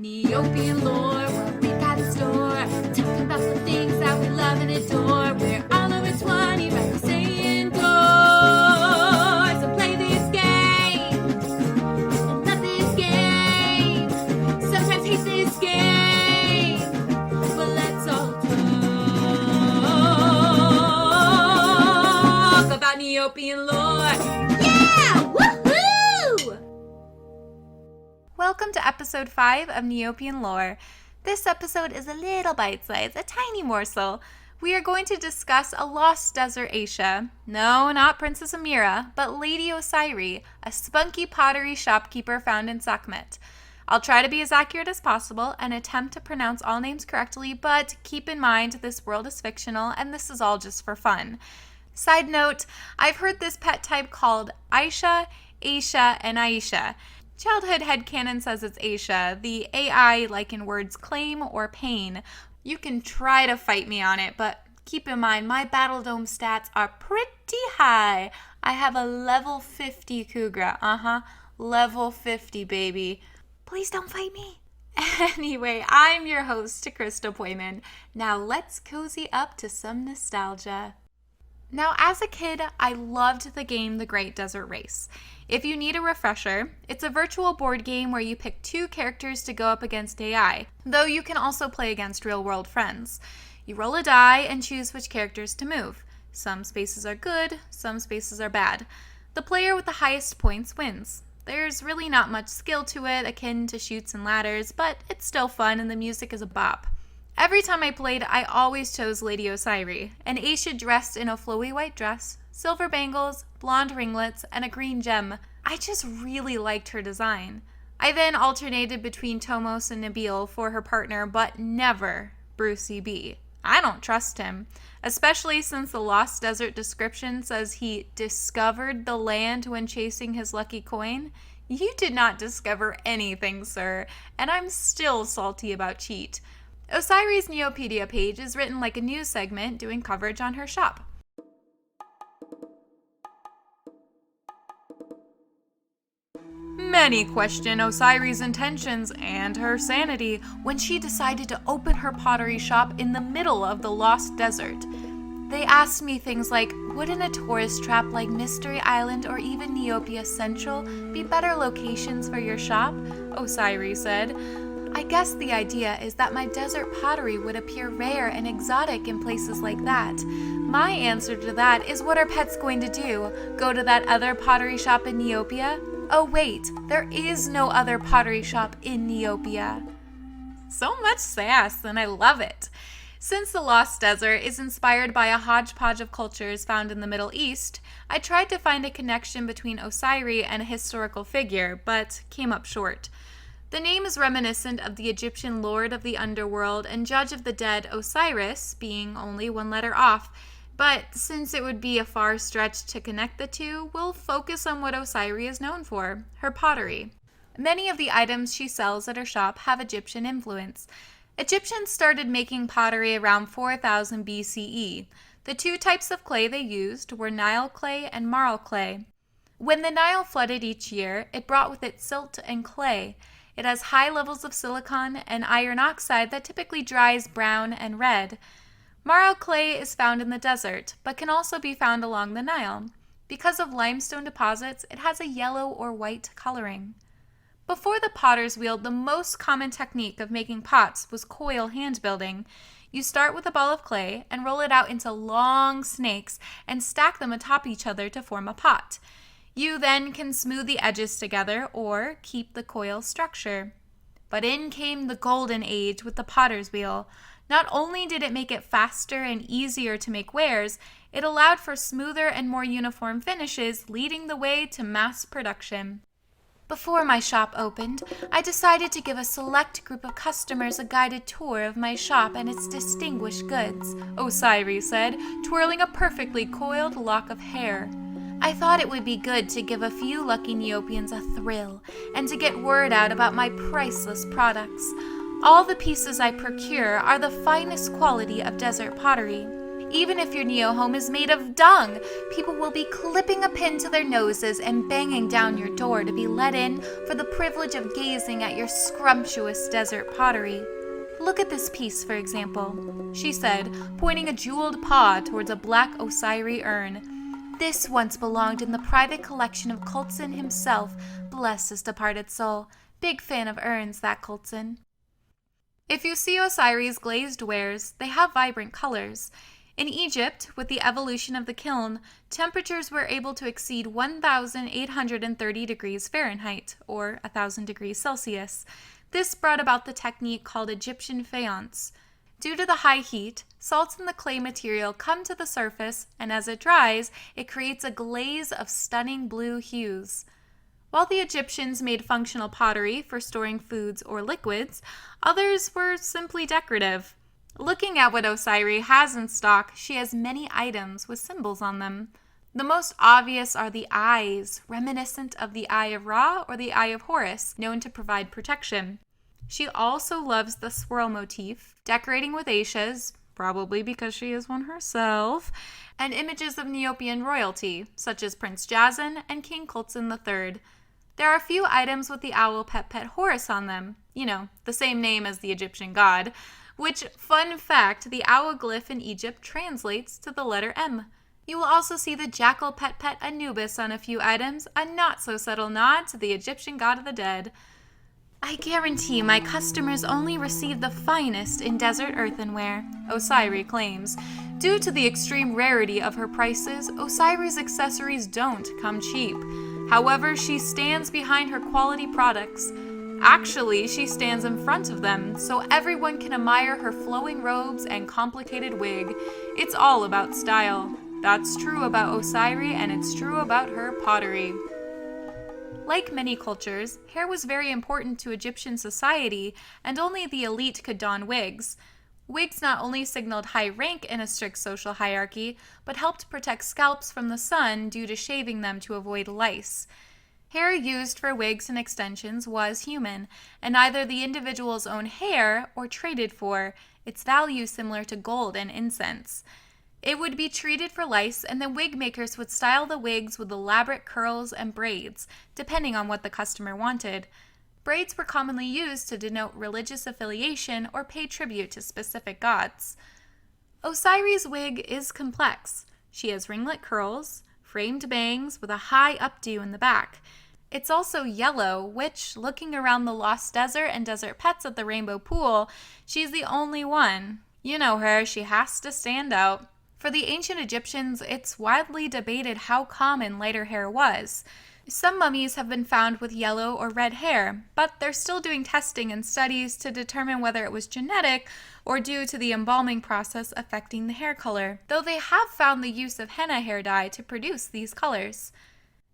Neopian lore, what we got in store. Talking about the things that we love and adore. We're all over 20, right? We stay indoors and play this game. And love this game. Sometimes hate this game. But let's all talk about Neopian lore. Yeah! Woohoo! Welcome to episode 5 of Neopian Lore. This episode is a little bite-sized, a tiny morsel. We are going to discuss a lost desert Asia. No, not Princess Amira, but Lady Osiri, a spunky pottery shopkeeper found in Sekhmet. I'll try to be as accurate as possible and attempt to pronounce all names correctly, but keep in mind this world is fictional and this is all just for fun. Side note, I've heard this pet type called Aisha, and Aisha. Childhood headcanon says it's Aisha, the AI like in words claim or pain. You can try to fight me on it, but keep in mind my Battle Dome stats are pretty high. I have a level 50 Kugra, level 50 baby. Please don't fight me. Anyway, I'm your host, Krista Poyman. Now let's cozy up to some nostalgia. Now, as a kid, I loved the game The Great Desert Race. If you need a refresher, it's a virtual board game where you pick 2 characters to go up against AI, though you can also play against real-world friends. You roll a die and choose which characters to move. Some spaces are good, some spaces are bad. The player with the highest points wins. There's really not much skill to it, akin to chutes and ladders, but it's still fun and the music is a bop. Every time I played, I always chose Lady Osiri, an Aisha dressed in a flowy white dress, silver bangles, blonde ringlets, and a green gem. I just really liked her design. I then alternated between Tomos and Nabil for her partner, but never Brucey B. I don't trust him, especially since the Lost Desert description says he discovered the land when chasing his lucky coin. You did not discover anything, sir, and I'm still salty about cheat. Osiri's Neopedia page is written like a news segment doing coverage on her shop. Many question Osiri's intentions and her sanity when she decided to open her pottery shop in the middle of the Lost Desert. They asked me things like, wouldn't a tourist trap like Mystery Island or even Neopia Central be better locations for your shop? Osiri said. I guess the idea is that my desert pottery would appear rare and exotic in places like that. My answer to that is, what are pets going to do? Go to that other pottery shop in Neopia? Oh wait, there is no other pottery shop in Neopia. So much sass, and I love it. Since the Lost Desert is inspired by a hodgepodge of cultures found in the Middle East, I tried to find a connection between Osiri and a historical figure, but came up short. The name is reminiscent of the Egyptian lord of the underworld and judge of the dead Osiris, being only 1 letter off, but since it would be a far stretch to connect the two, we'll focus on what Osiri is known for, her pottery. Many of the items she sells at her shop have Egyptian influence. Egyptians started making pottery around 4000 BCE. The 2 types of clay they used were Nile clay and marl clay. When the Nile flooded each year, it brought with it silt and clay. It has high levels of silicon and iron oxide that typically dries brown and red. Marl clay is found in the desert, but can also be found along the Nile. Because of limestone deposits, it has a yellow or white coloring. Before the potter's wheel, the most common technique of making pots was coil hand building. You start with a ball of clay and roll it out into long snakes and stack them atop each other to form a pot. You then can smooth the edges together or keep the coil structure. But in came the golden age with the potter's wheel. Not only did it make it faster and easier to make wares, it allowed for smoother and more uniform finishes, leading the way to mass production. Before my shop opened, I decided to give a select group of customers a guided tour of my shop and its distinguished goods, Osiri said, twirling a perfectly coiled lock of hair. I thought it would be good to give a few lucky Neopians a thrill and to get word out about my priceless products. All the pieces I procure are the finest quality of desert pottery. Even if your Neo home is made of dung, people will be clipping a pin to their noses and banging down your door to be let in for the privilege of gazing at your scrumptious desert pottery. Look at this piece, for example, she said, pointing a jeweled paw towards a black Osiri urn. This once belonged in the private collection of Coulson himself, bless his departed soul. Big fan of urns, that Coulson. If you see Osiri's glazed wares, they have vibrant colors. In Egypt, with the evolution of the kiln, temperatures were able to exceed 1,830 degrees Fahrenheit, or 1,000 degrees Celsius. This brought about the technique called Egyptian faience. Due to the high heat, salts in the clay material come to the surface, and as it dries, it creates a glaze of stunning blue hues. While the Egyptians made functional pottery for storing foods or liquids, others were simply decorative. Looking at what Osiri has in stock, she has many items with symbols on them. The most obvious are the eyes, reminiscent of the Eye of Ra or the Eye of Horus, known to provide protection. She also loves the swirl motif, decorating with aishas, probably because she is one herself, and images of Neopian royalty, such as Prince Jazan and King Coulson III. There are a few items with the owl pet Horus on them, the same name as the Egyptian god, which, fun fact, the owl glyph in Egypt translates to the letter M. You will also see the jackal pet Anubis on a few items, a not-so-subtle nod to the Egyptian god of the dead. I guarantee my customers only receive the finest in desert earthenware, Osiri claims. Due to the extreme rarity of her prices, Osiri's accessories don't come cheap. However, she stands behind her quality products. Actually, she stands in front of them, so everyone can admire her flowing robes and complicated wig. It's all about style. That's true about Osiri, and it's true about her pottery. Like many cultures, hair was very important to Egyptian society, and only the elite could don wigs. Wigs not only signaled high rank in a strict social hierarchy, but helped protect scalps from the sun due to shaving them to avoid lice. Hair used for wigs and extensions was human, and either the individual's own hair or traded for, its value similar to gold and incense. It would be treated for lice, and the wig makers would style the wigs with elaborate curls and braids, depending on what the customer wanted. Braids were commonly used to denote religious affiliation or pay tribute to specific gods. Osiri's wig is complex. She has ringlet curls, framed bangs with a high updo in the back. It's also yellow, which, looking around the Lost Desert and Desert Pets at the Rainbow Pool, she's the only one. You know her, she has to stand out. For the ancient Egyptians, it's widely debated how common lighter hair was. Some mummies have been found with yellow or red hair, but they're still doing testing and studies to determine whether it was genetic or due to the embalming process affecting the hair color, though they have found the use of henna hair dye to produce these colors.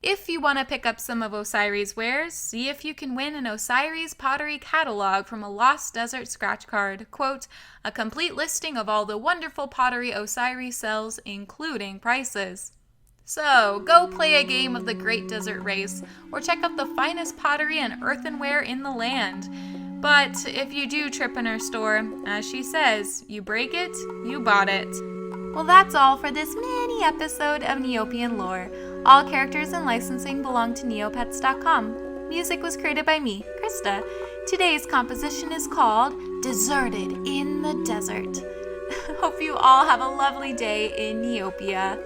If you want to pick up some of Osiri's wares, see if you can win an Osiri's pottery catalog from a Lost Desert scratch card. Quote, a complete listing of all the wonderful pottery Osiri sells, including prices. So, go play a game of the Great Desert Race, or check out the finest pottery and earthenware in the land. But if you do trip in her store, as she says, you break it, you bought it. Well, that's all for this mini episode of Neopian Lore. All characters and licensing belong to Neopets.com. Music was created by me, Krista. Today's composition is called Deserted in the Desert. Hope you all have a lovely day in Neopia.